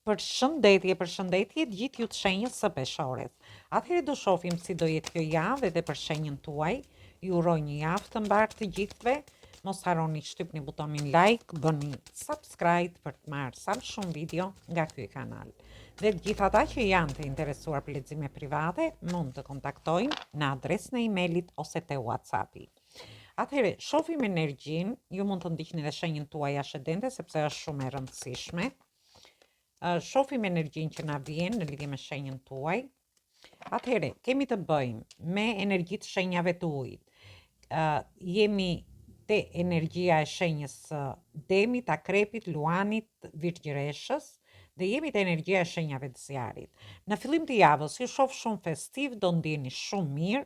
Përshëndetje gjithë ju të shenjës së peshores. Atëherë do shohim si do jetë kjo javë edhe për shenjën tuaj. Ju uroj një javë të mbarë të gjithëve. Mos harroni shtypni butonin like, bëni subscribe për të marrë sa më shumë video nga ky kanal. Dhe të gjithë ata që janë të interesuar për lexime private, mund të kontaktojnë në adresën e emailit ose te WhatsAppi. Atëherë, shohim energjinë, ju mund të ndiqni dhe shenjën tuaj ascendente sepse është shumë e rëndësishme. Shohim energjinë që na vjen në lidhje me shenjën tuaj. Atëherë, kemi të bëjmë me energjitë shenjave të ujit. Jemi te energjia e shenjës Demit, Akrepit, Luanit, Virgjëreshës dhe jemi te energjia e shenjave të Zjarit. Në fillim të javës ju shoh shumë festiv, do ndjeni shumë mirë.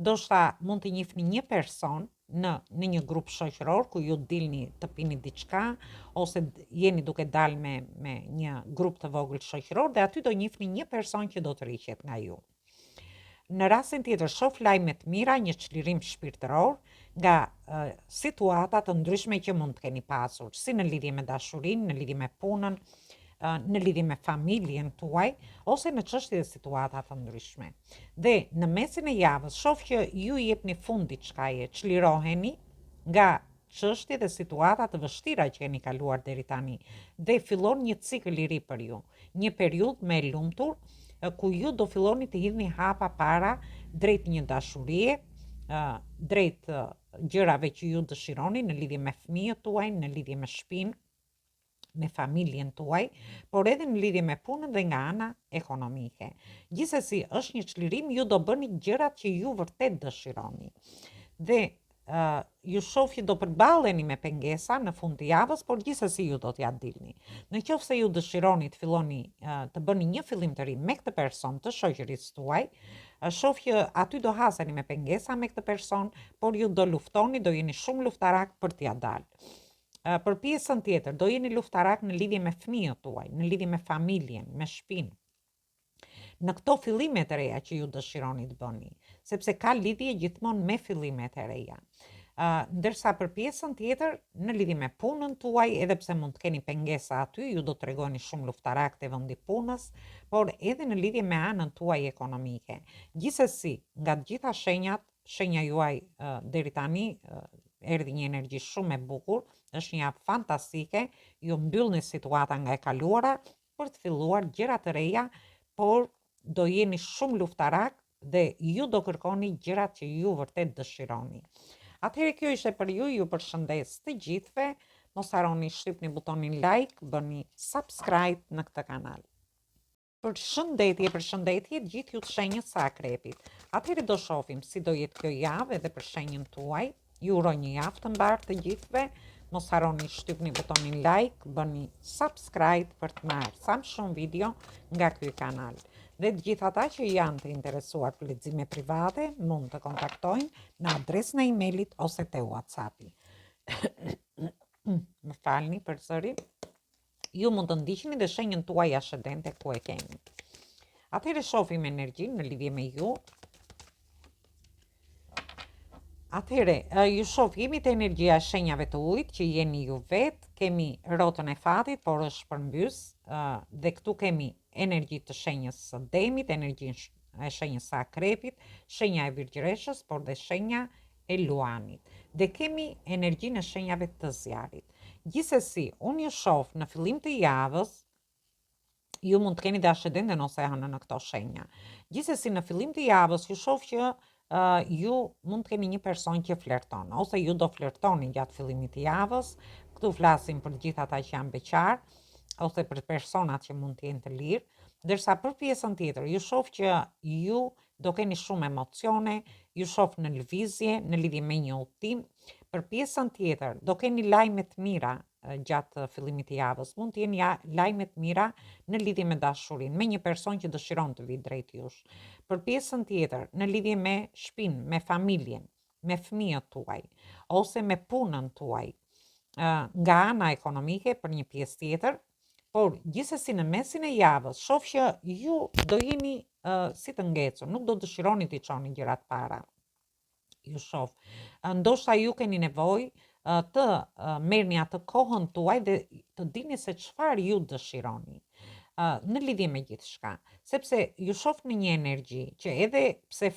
Do shta mund të njihni një person në një grup shoqëror ku ju dilni të pini diçka ose jeni duke dalë me një grup të vogël shoqëror dhe aty do njihni një person që do të rriqet nga ju. Në rastin tjetër shoh lajme të mira, një çlirim shpirtëror nga situata të ndryshme që mund të keni pasur, si në lidhje me dashurinë, në lidhje me punën, në lidhje me familjen tuaj ose në çështje dhe situata të ndryshme. Dhe në mesin e javës shoh që ju jepni fund diçkaje, çliroheni nga çështje dhe situata të vështira që keni kaluar deri tani dhe fillon një cikël i ri për ju, një periudhë më e lumtur ku ju do filloni të hidhni hapa para drejt një dashurie, drejt gjërave që ju dëshironi në lidhje me fëmijët tuaj, në lidhje me shtëpinë, me familjen tuaj, por edhe në lidhje me punën dhe nga ana ekonomike. Gjithsesi, është një çlirim, ju do bëni gjërat që ju vërtet dëshironi. Dhe ju shoh që do përballeni me pengesa në fund të javës, por gjithsesi ju do t'ja dilni. Në qoftë se ju dëshironi të filloni të bëni një fillim të ri me këtë person të shoqërisë tuaj, shoh që aty do haseni me pengesa me këtë person, por ju do luftoni, do jeni shumë luftarak për t'ja dalë. Për pjesën tjetër, do jeni luftarak në lidhje me fëmijët tuaj, në lidhje me familjen, me shtëpinë. Në këto fillime të reja që ju dëshironi të bëni, sepse ka lidhje gjithmonë me fillimet e reja. Ndërsa për pjesën tjetër, në lidhje me punën tuaj, edhe pse mund të keni pengesa aty, ju do të tregoni shumë luftarak te vendi punës, por edhe në lidhje me anën tuaj ekonomike. Gjithsesi, nga të gjitha shenjat, shenja juaj deri tani erdhi një energji shumë e bukur, është një javë fantastike, ju mbyllni situata nga e kaluara për të filluar gjëra të reja, por do jeni shumë luftarak dhe ju do kërkoni gjërat që ju vërtet dëshironi. Atëherë kjo ishte për ju, ju përshëndes të gjithëve, mos harroni shtypni butonin like, bëni subscribe në këtë kanal. Përshëndetje gjithë ju të shenjës së Akrepit. Atëherë do shohim si do jetë kjo javë edhe për shenjën tuaj. Ju uroj një javë të mbarë të gjithëve. Mos harroni shtypni butonin like, bëni subscribe për të marrë sa më shumë video nga ky kanal. Dhe të gjithë ata që janë të interesuar për lexime private, mund të kontaktojnë në adresën e emailit ose te WhatsAppi. Më falni përsëri. Ju mund të ndiqni dhe shenjën tuaj ascendente ku e keni. Atëherë shohim energjinë në lidhje me ju. Atëherë, ju shoh jemi te energjia e shenjave të ujit që jeni ju vetë, kemi rrotën e fatit, por është përmbys, dhe këtu kemi energji të shenjës së Demit, energjinë e shenjës së Akrepit, shenja e Virgjëreshës, por dhe shenja e Luanit. Dhe kemi energjinë e shenjave të Zjarit. Gjithsesi, unë ju shoh në fillim të javës, ju mund të keni dhe ascendenten ose anën në këto shenja. Gjithsesi, në fillim të javës ju shoh që ju mund të keni një person që flerton, ose ju do flertoni gjatë fillimit të javës. Këtu flasim për gjithë ata që janë beqar, ose për personat që mund të jenë të lirë, ndërsa për pjesën tjetër, ju shoh që ju do keni shumë emocione, ju shoh në lëvizje, në lidhje me një udhtim. Për pjesën tjetër, do keni lajme të mira gjatë fillimit të javës. Mund të jenë lajme të mira në lidhje me dashurinë, me një person që dëshiron të vijë drejt jush. Për pjesën tjetër, në lidhje me shtëpinë, me familjen, me fëmijët tuaj, ose me punën tuaj, nga ana ekonomike për një pjesë tjetër, por gjithsesi në mesin e javës, shoh që ju do jeni si të ngecur, nuk do dëshironi të çoni gjërat para. Ju shoh. Ndoshta ju keni nevojë të merrni atë kohën tuaj dhe të dini se çfarë ju dëshironi. në lidhje me gjithçka, sepse ju shoh në një energji që edhe pse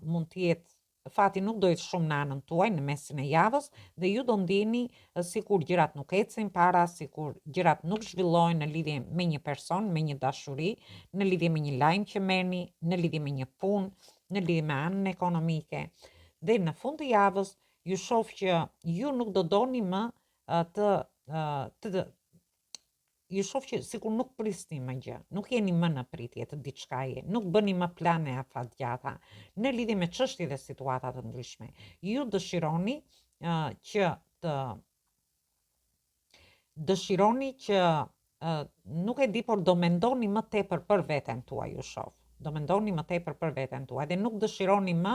mund të jetë fati nuk do jetë shumë në anën tuaj në mesin e javës dhe ju do ndjeni sikur gjërat nuk ecin para, sikur gjërat nuk zhvillohen në lidhje me një person, me një dashuri, në lidhje me një lajm që merrni, në lidhje me një punë, në lidhje me anën ekonomike. Dhe në fund të javës ju shoh që ju nuk do doni më të ju shoh që sikur nuk prisni më gjë, nuk jeni më në pritje të diçkaje, nuk bëni më plane afatgjata në lidhje me çështje dhe situata të ndryshme. Ju dëshironi që nuk e di, por do mendoni më tepër për veten tuaj, ju shoh. Do mendoni më tepër për veten tuaj dhe nuk dëshironi më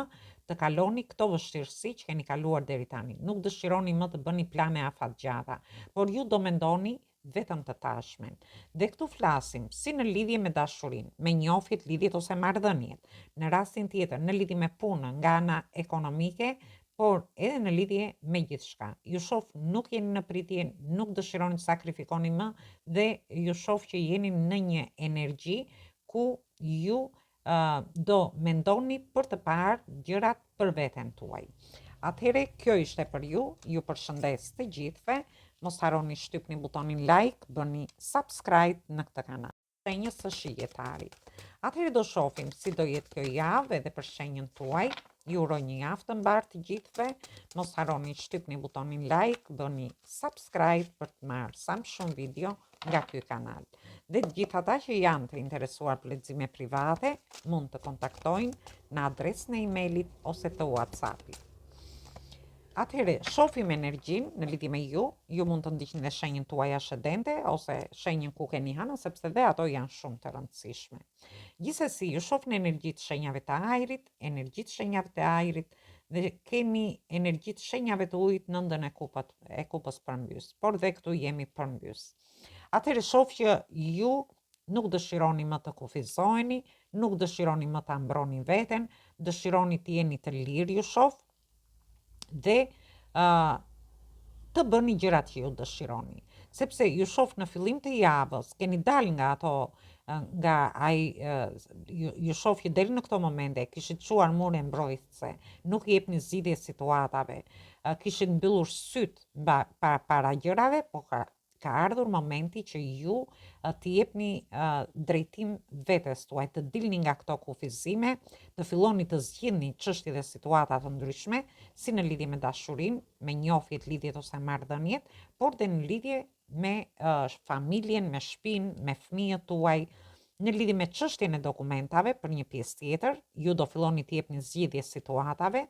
të kaloni këto vështirësi që keni kaluar deri tani. Nuk dëshironi më të bëni plane afatgjata, por ju do mendoni vetëm të tashmen. Dhe këtu flasim si në lidhje me dashurin, me njofjet, lidhjet ose marrëdhëniet, në rastin tjetër në lidhje me punën nga ana ekonomike, por edhe në lidhje me gjithçka. Ju shoh nuk jeni në pritje, nuk dëshironi të sakrifikoni më dhe ju shoh që jeni në një energji ku ju do mendoni për të parë gjërat për veten tuaj. Atëhere kjo ishte për ju përshëndes të gjithve, mos harroni shtypni butonin like, bëni subscribe në këtë kanal. Shenjës së shijetarit. Atëhere do shohim si do jetë kjo javë edhe për shenjën tuaj. Ju uroj një javë të mbarë të gjithve, mos harroni shtypni butonin like, bëni subscribe për të marrë sa më shumë video nga ky kanal. Dhe të gjithë ata që janë të interesuar për lexime private, mund të kontaktojnë në adresën e emailit ose të WhatsAppit. Atëherë, shohim energjinë në lidhje me ju mund të ndiqni dhe shenjën tuaj ascendente ose shenjën ku keni hënë, sepse dhe ato janë shumë të rëndësishme. Gjithsesi, ju shoh në energjitë shenjave të ajrit, energjitë shenjave të ajrit dhe kemi energjitë shenjave të ujit në ndën e kupës përmbys, por dhe këtu jemi përmbys. Atëherë shoh që ju nuk dëshironi më të kufizoheni, nuk dëshironi më të ambroni veten, dëshironi të jeni të lirë, ju shoh, dhe të bëni gjërat që ju dëshironi. Sepse ju shoh në fillim të javës, keni dal nga ato, ju shoh që deri në këto momente kishit çuar mure mbrojtëse, nuk jepni zgjidhje situatave, kishit mbyllur syt para gjërave, po ka ardhur momenti që ju të jepni drejtim vetes tuaj, të dilni nga këto kufizime, të filloni të zgjidhni çështje dhe situata të ndryshme, si në lidhje me dashurinë, me njofjet, lidhjet ose marrëdhëniet, por dhe në lidhje me familjen, me shtëpinë, me fëmijët tuaj, në lidhje me çështjen e dokumentave për një pjesë tjetër, ju do filloni të jepni zgjidhje situatave,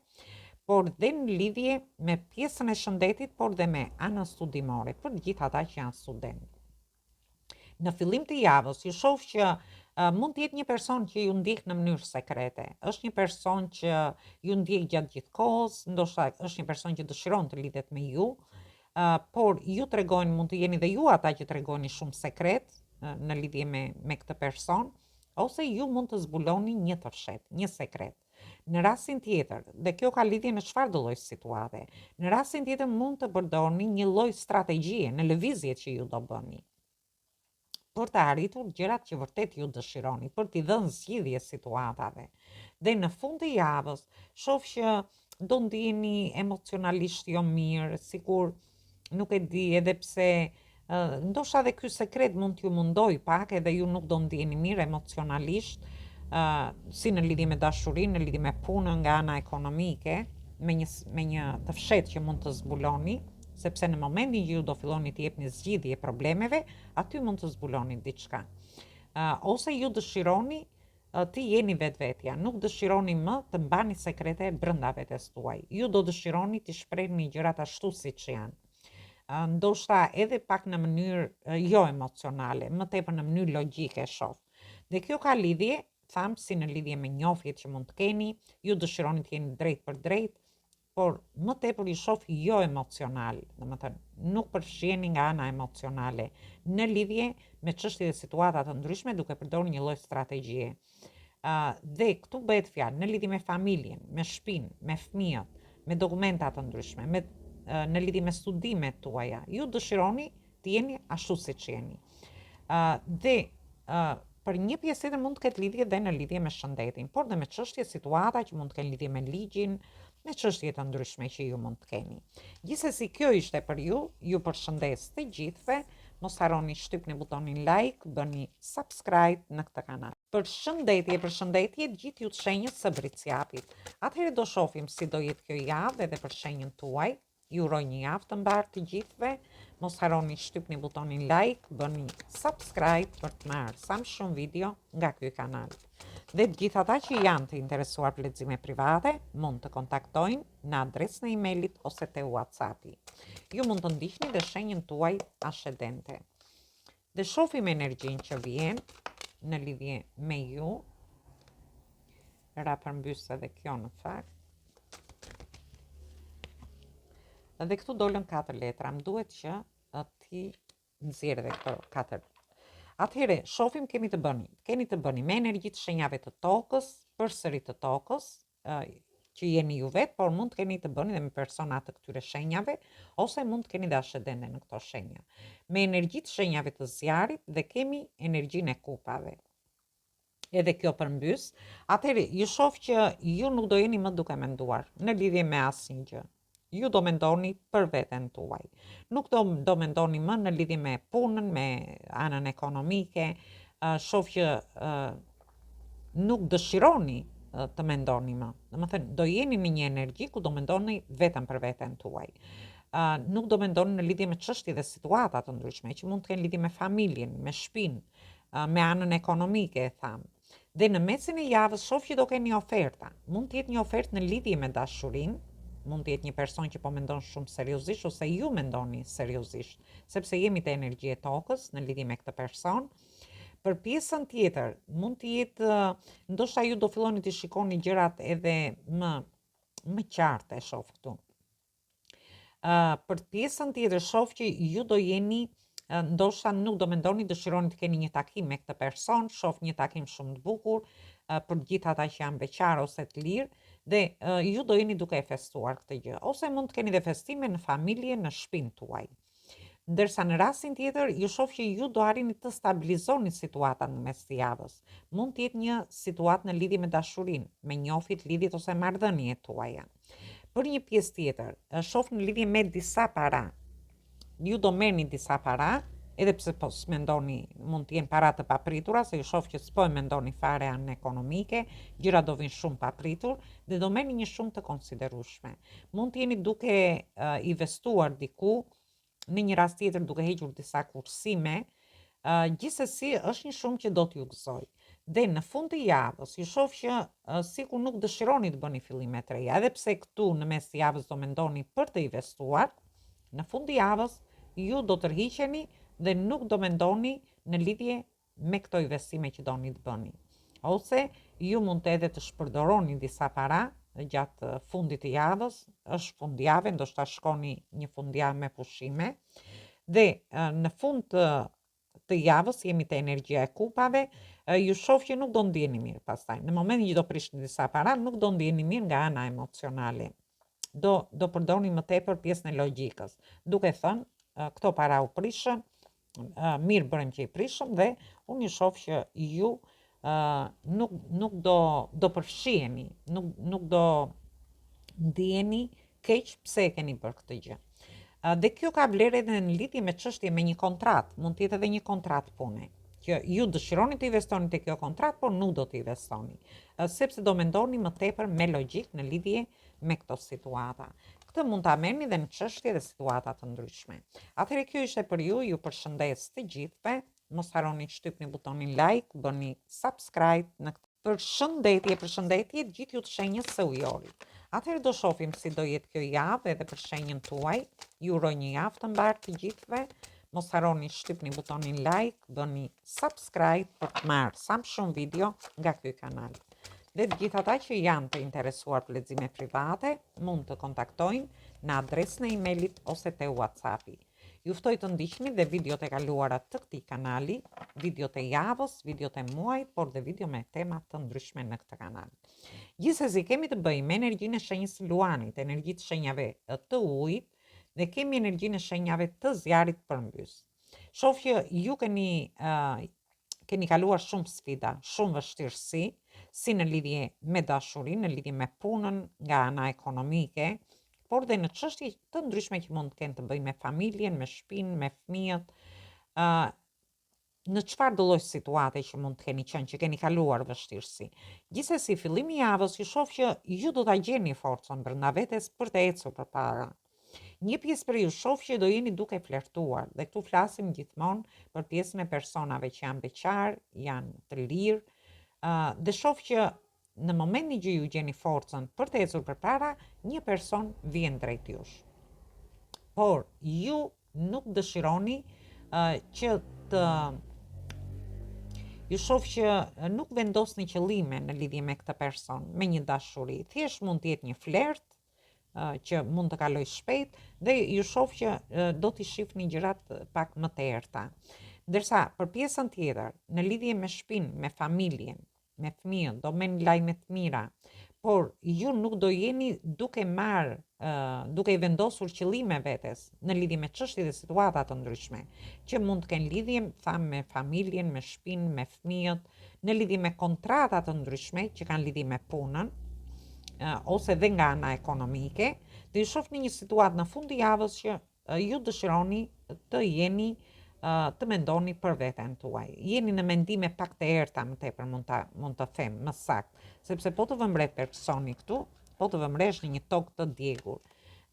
por dhe në lidhje me pjesën e shëndetit, por dhe me anën studimore, për gjithë ata që janë studentë. Në fillim të javës, ju shoh që mund të jetë një person që ju ndjek në mënyrë sekrete. Është një person që ju ndjek gjatë gjithë kohës, ndoshta është një person që dëshiron të lidhet me ju, por ju tregojnë, mund të jeni dhe ju ata që tregoni shumë sekret në lidhje me këtë person, ose ju mund të zbuloni një të fshet, një sekret. Në rastin tjetër, dhe kjo ka lidhje me çfarë do lloj situate, në rastin tjetër mund të përdorni një lloj strategjie në lëvizjet që ju do bëni për të arritur gjërat që vërtet ju dëshironi, për t'i dhënë zgjidhje situatave. Dhe në fund të javës, shoh që do ndiheni emocionalisht jo mirë, sikur nuk e di, edhe pse ndoshta edhe ky sekret mund t'ju mundoj pak edhe ju nuk do ndiheni mirë emocionalisht, si në lidhje me dashurinë, në lidhje me punën nga ana ekonomike, me një të fshet që mund të zbuloni, sepse në momentin që ju do filloni të jepni zgjidhje problemeve, aty mund të zbuloni diçka. Ose ju dëshironi të jeni vetvetja, nuk dëshironi më të mbani sekrete brenda vetes tuaj. Ju do dëshironi të shprehni gjërat ashtu siç janë. Ndoshta edhe pak në mënyrë jo emocionale, më tepër në mënyrë logjike shoh. Dhe kjo ka lidhje, thamë, si në lidhje me njofjet që mund të keni, ju dëshironi të jeni drejt për drejt, por më tepër ju shoh jo emocional, domethënë nuk përfshiheni nga ana emocionale në lidhje me çështje dhe situata të ndryshme duke përdorur një lloj strategjie. Dhe këtu bëhet fjalë në lidhje me familjen, me shtëpinë, me fëmijët, me dokumenta të ndryshme, në lidhje me studimet tuaja. Ju dëshironi të jeni ashtu siç jeni. Dhe për një pjesë tjetër mund të ketë lidhje dhe në lidhje me shëndetin, por dhe me çështje situata që mund të kenë lidhje me ligjin, me çështje të ndryshme që ju mund të keni. Gjithsesi kjo ishte për ju përshëndes të gjithëve, mos harroni shtypni butonin like, bëni subscribe në këtë kanal. Përshëndetje gjithë ju të shenjës së Briciapit. Atëherë do shohim si do jetë kjo javë edhe për shenjën tuaj. Ju uroj një javë të mbarë të gjithëve. Mos harroni shtypni butonin like, bëni subscribe për të marrë sa më shumë video nga ky kanal. Dhe të gjithë ata që janë të interesuar për lexime private, mund të kontaktojnë në adresën e emailit ose te WhatsAppi. Ju mund të ndiqni dhe shenjën tuaj ascendente. Dhe shohim energjinë që vjen në lidhje me ju. Ra përmbys edhe kjo në fakt. Dhe këtu dolën 4 letra, më duhet që ti nxjerrë dhe këto 4. Atëherë, shohim keni të bëni me energjitë të shenjave të tokës, përsëri të tokës, që jeni ju vetë, por mund të keni të bëni dhe me persona të këtyre shenjave, ose mund të keni dhe ascendente në këto shenja. Me energjitë të shenjave të zjarit dhe kemi energjinë e kupave. Edhe kjo përmbys, atëherë ju shoh që ju nuk do jeni më duke menduar në lidhje me asnjë gjë. Ju do mendoni për veten tuaj. Nuk do mendoni më në lidhje me punën, me anën ekonomike, shoh që nuk dëshironi të mendoni më. Domethënë, do jeni në një energji ku do mendoni vetëm për veten tuaj. Nuk do mendoni në lidhje me çështje dhe situata të ndryshme, që mund të kenë lidhje me familjen, me shtëpinë, me anën ekonomike, e tham. Dhe në mesin e javës shoh që do keni oferta. Mund të jetë një ofertë në lidhje me dashurinë, mund të jetë një person që po mendon shumë seriozisht ose ju mendoni seriozisht, sepse jemi te energjia e tokës në lidhje me këtë person. Për pjesën tjetër, mund të jetë ndoshta ju do filloni të shikoni gjërat edhe më qartë, e shoh këtu. Për pjesën tjetër shoh që ju do jeni ndoshta nuk do mendoni, dëshironi të keni një takim me këtë person, shoh një takim shumë të bukur për gjithë ata që janë beqar ose të lirë, dhe ju do jeni duke e festuar këtë gjë, ose mund të keni dhe festime në familje, në shtëpinë tuaj. Ndërsa në rastin tjetër, ju shoh që ju do arrini të stabilizoni situatën në mes të javës. Mund të jetë një situatë në lidhje me dashurinë, me njofit, lidhjet ose marrëdhëniet tuaja. Për një pjesë tjetër, shoh në lidhje me disa para. Ju do merrni disa para, edhe pse po s'mendoni, mund të jenë para të papritura, se ju shoh që s'po e mendoni fare anën ekonomike, gjëra do vinë shumë papritur dhe do merrni një shumë të konsiderueshme. Mund të jeni duke investuar diku, në një rast tjetër duke hequr disa kursime, gjithsesi është një shumë që do t'ju gëzoj. Dhe në fund të javës, ju shoh që sikur nuk dëshironi të bëni fillime të reja, edhe pse këtu në mes të javës do mendoni për të investuar, në fund të javës ju do tërhiqeni dhe nuk do mendoni në lidhje me këto investime që doni të bëni. Ose ju mund të edhe të shpërdoroni disa para gjatë fundit të javës, është fundjavë, ndoshta shkoni një fundjavë me pushime, dhe në fund të javës jemi te energjia e kupave, ju shoh që nuk do ndjeni mirë pastaj. Në momentin që do prishni disa para, nuk do ndjeni mirë nga ana emocionale. Do përdorni më tepër pjesën e logjikës, duke thënë, këto para u prishën, mirë bërëm që i prishëm, dhe unë ju shoh që ju nuk do përfshiheni, nuk do ndjeni keq pse e keni bërë këtë gjë. Dhe kjo ka vlerë edhe në lidhje me çështje me një kontratë, mund të jetë edhe një kontratë pune, që ju dëshironi të investoni te kjo kontratë, por nuk do të investoni, sepse do mendoni më tepër me logjik në lidhje me këto situata. Këtë mund ta merrni dhe në çështje dhe situata të ndryshme. Atëherë kjo ishte për ju përshëndes të gjithëve. Mos harroni të shtypni butonin like, bëni subscribe në këtë. Përshëndetje gjithë ju të shenjës së Ujorit. Atëherë do shohim si do jetë kjo javë edhe për shenjën tuaj. Ju uroj një javë të mbarë të gjithëve. Mos harroni të shtypni butonin like, bëni subscribe për të marrë sa më shumë video nga ky kanal. Dhe të gjithë ata që janë të interesuar për lexime private, mund të kontaktojnë në adresën e emailit ose te WhatsAppi. Ju ftoj të ndiqni dhe videot e kaluara të këtij kanali, videot e javës, videot e muajit, por dhe video me tema të ndryshme në këtë kanal. Gjithsesi kemi të bëjmë me energjinë e shenjës së Luanit, energjitë shenjave të ujit, dhe kemi energjinë e shenjave të zjarit përmbys. Shoh që ju keni kaluar shumë sfida, shumë vështirësi, si në lidhje me dashurinë, në lidhje me punën, nga ana ekonomike, por dhe në çështje të ndryshme që mund të kenë të bëjnë me familjen, me shtëpinë, me fëmijët, ë në çfarë do lloj situate që mund të keni qenë që keni kaluar vështirësi. Gjithsesi, fillimi i javës ju shoh që ju do ta gjeni forcën brenda vetes për të ecur përpara. Një pjesë për ju shoh që do jeni duke flirtuar, dhe këtu flasim gjithmonë për pjesën e personave që janë beqar, janë të lirë, dhe shoh që në momentin që ju gjeni forcën për të ecur përpara, një person vjen drejt jush. Por ju nuk dëshironi që të ju shoh që nuk vendosni qëllime në lidhje me këtë person, me një dashuri. Thjesht mund të jetë një flert që mund të kaloj shpejt dhe ju shoh që do t'i shihni gjërat pak më të errta. Ndërsa për pjesën tjetër, në lidhje me shtëpinë, me familjen, me fëmijën, do merrni lajme të mira, por ju nuk do jeni duke duke i vendosur qëllime vetes në lidhje me çështje dhe situata të ndryshme, që mund të kenë lidhje, tham, me familjen, me shtëpinë, me fëmijët, në lidhje me kontrata të ndryshme që kanë lidhje me punën, ose dhe nga ana ekonomike, dhe ju shoh në një situatë në fund të javës që ju dëshironi të jeni të mendoni për veten tuaj. Jeni në mendime pak të errta më tepër mund të them më saktë, sepse po të vëmret personi këtu, po të vëmresh në një tokë të djegur.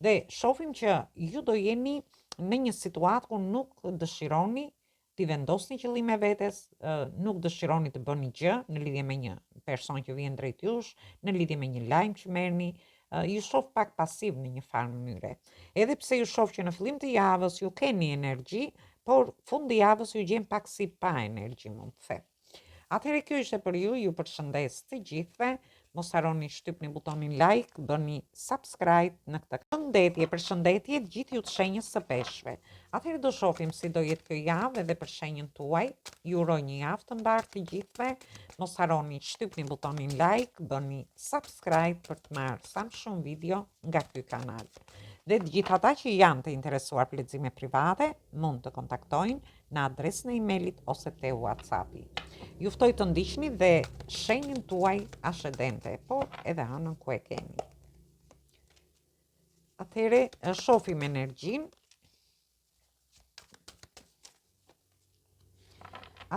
Dhe shohim që ju do jeni në një situatë ku nuk dëshironi t'i vendosni qëllime vetes, nuk dëshironi të bëni gjë në lidhje me një person që vjen drejt jush, në lidhje me një lajm që merrni, ju shoh pak pasiv në një farë mënyre. Edhe pse ju shoh që në fillim të javës ju keni energji, por fundi i javës ju gjen pak si pa energji, mund të them. Atëherë kjo ishte për ju përshëndes të gjithëve, mos harroni shtypni butonin like, bëni subscribe në këtë përshëndetje të gjithë ju të shenjës së peshqve. Atëherë do shohim si do jetë kjo javë edhe për shenjën tuaj. Ju uroj një javë të mbarë të gjithëve, mos harroni shtypni butonin like, bëni subscribe për të marrë sa më shumë video nga ky kanal. Dhe të gjithë ata që janë të interesuar për lexime private, mund të kontaktojnë në adresën e emailit ose te WhatsAppi. Ju ftoj të ndiqni dhe shenjën tuaj ascendente, por edhe anën ku e keni. Atëherë shohim energjinë.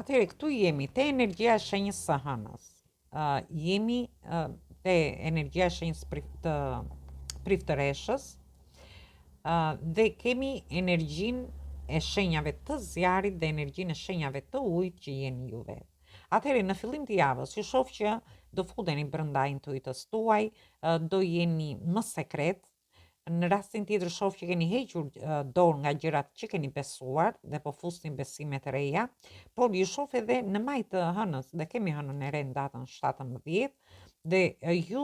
Atëherë këtu jemi te energjia e shenjës së hënës. Jemi te energjia e shenjës të priftëreshës. Dhe kemi energjinë e shenjave të zjarit dhe energjinë e shenjave të ujit që jeni ju vetë. Atëherë në fillim të javës ju shoh që do futeni brenda intuitës tuaj, do jeni më sekret. Në rastin tjetër shoh që keni hequr dorë nga gjërat që keni besuar dhe po fusni besime të reja, por ju shoh edhe në maj të hënës, dhe kemi hënën e re në datën 17, dhe ju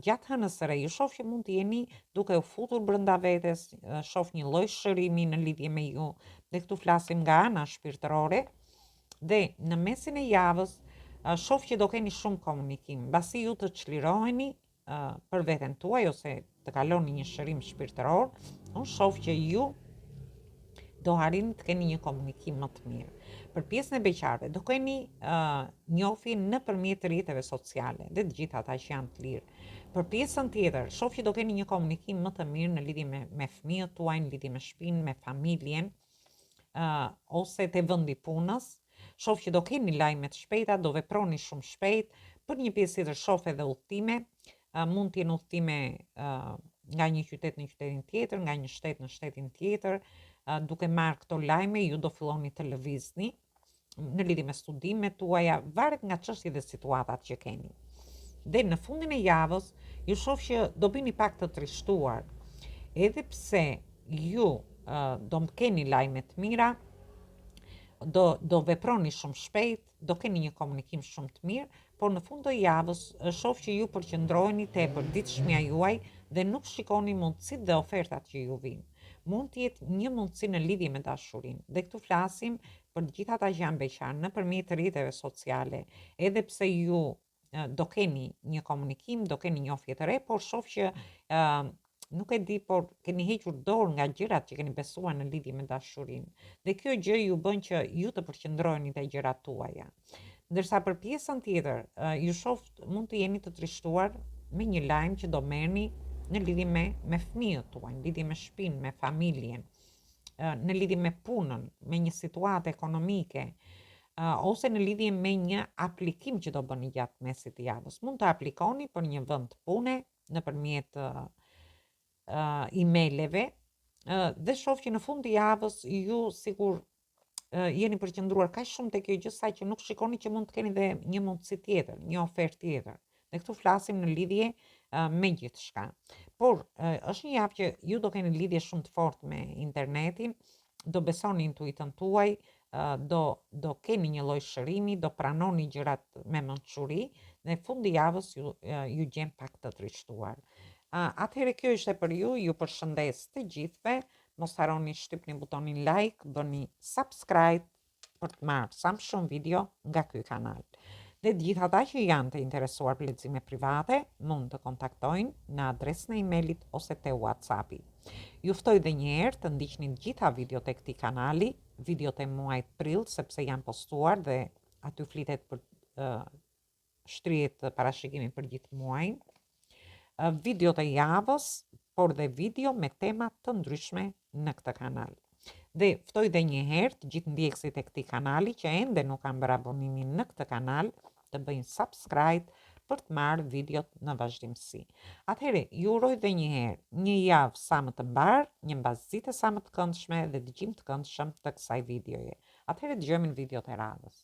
gjatë hënës së re ju shoh që mund të jeni duke u futur brenda vetes, shoh një lloj shërimi në lidhje me ju, dhe këtu flasim nga ana shpirtërore, dhe në mesin e javës shoh që do keni shumë komunikim, mbasi ju të çliroheni për veten tuaj ose të kaloni një shërim shpirtëror, unë shoh që ju do arrini të keni një komunikim më të mirë. Për pjesën e beqarëve, do keni njohje nëpërmjet rrjeteve sociale dhe të gjithë ata që janë të lirë. Për pjesën tjetër, shoh që do keni një komunikim më të mirë në lidhje me fëmijët tuaj, në lidhje me shtëpinë, me familjen, ose te vendi punës. Shoh që do keni lajme të shpejta, do veproni shumë shpejt. Për një pjesë tjetër shoh edhe udhtime, mund të jenë udhtime nga një qytet në qytetin tjetër, nga një shtet në shtetin tjetër. Duke marrë këto lajme, ju do filloni të lëvizni në lidhje me studimet tuaja, varet nga çështjet dhe situatat që keni. Dhe në fundin e javës, ju shoh që do bini pak të trishtuar, edhe pse ju do keni lajme të mira, do veproni shumë shpejt, do keni një komunikim shumë të mirë, por në fund të javës shoh që ju përqendroheni tepër ditëshmja juaj dhe nuk shikoni mundësitë dhe ofertat që ju vijnë. Mund të jetë një mundësi në lidhje me dashurinë, dhe këtu flasim për të gjithë ata që janë beqar nëpërmjet rrjeteve sociale, edhe pse ju do keni një komunikim, do keni njohje të re, por shoh që nuk e di, por keni hequr dorë nga gjërat që keni besuar në lidhje me dashurinë. Dhe kjo gjë ju bën që ju të përqendroheni te gjërat tuaja. Ndërsa për pjesën tjetër, ju shoh mund të jeni të trishtuar me një lajm që do merrni në lidhje me fëmijët tuaj, në lidhje me shtëpinë, me familjen, në lidhje me punën, me një situatë ekonomike, ose në lidhje me një aplikim që do bëni gjatë mesit të javës. Mund të aplikoni për një vend pune nëpërmjet emaileve, dhe shoh që në fund të javës ju sikur jeni përqendruar kaq shumë te kjo gjë sa që nuk shikoni që mund të keni dhe një mundësi tjetër, një ofertë tjetër. Ne këtu flasim në lidhje me gjithçka. Por është një javë që ju do keni lidhje shumë të fortë me internetin, do besoni intuitën tuaj, do keni një lloj shërimi, do pranoni gjërat me mençuri, dhe në fund të javës ju gjen pak të trishtuar. Atëherë kjo ishte për ju, ju përshëndes të gjithëve, mos harroni shtypni butonin like, bëni subscribe për të marrë sa më shumë video nga ky kanal. Dhe të gjithë ata që janë të interesuar për lexime private, mund të kontaktojnë në adresën e emailit ose te WhatsAppi. Ju ftoj edhe një herë të ndiqni të gjitha videot e këtij kanali, videot e muajit prill sepse janë postuar dhe aty flitet për shtrihet parashikimi për gjithë muajin. Videot e javës, por dhe video me tema të ndryshme në këtë kanal. Dhe ftoj dhe një herë të gjithë ndjekësit e këtij kanali që ende nuk kanë bërë abonimin në këtë kanal të bëjnë subscribe për të marrë videot në vazhdimsi. Atëherë, ju uroj dhe një herë një javë sa më të mbarë, një mbasdite sa më të këndshme dhe dëgjim të këndshëm të kësaj videoje. Atëherë dëgjojmë në videot e radhës.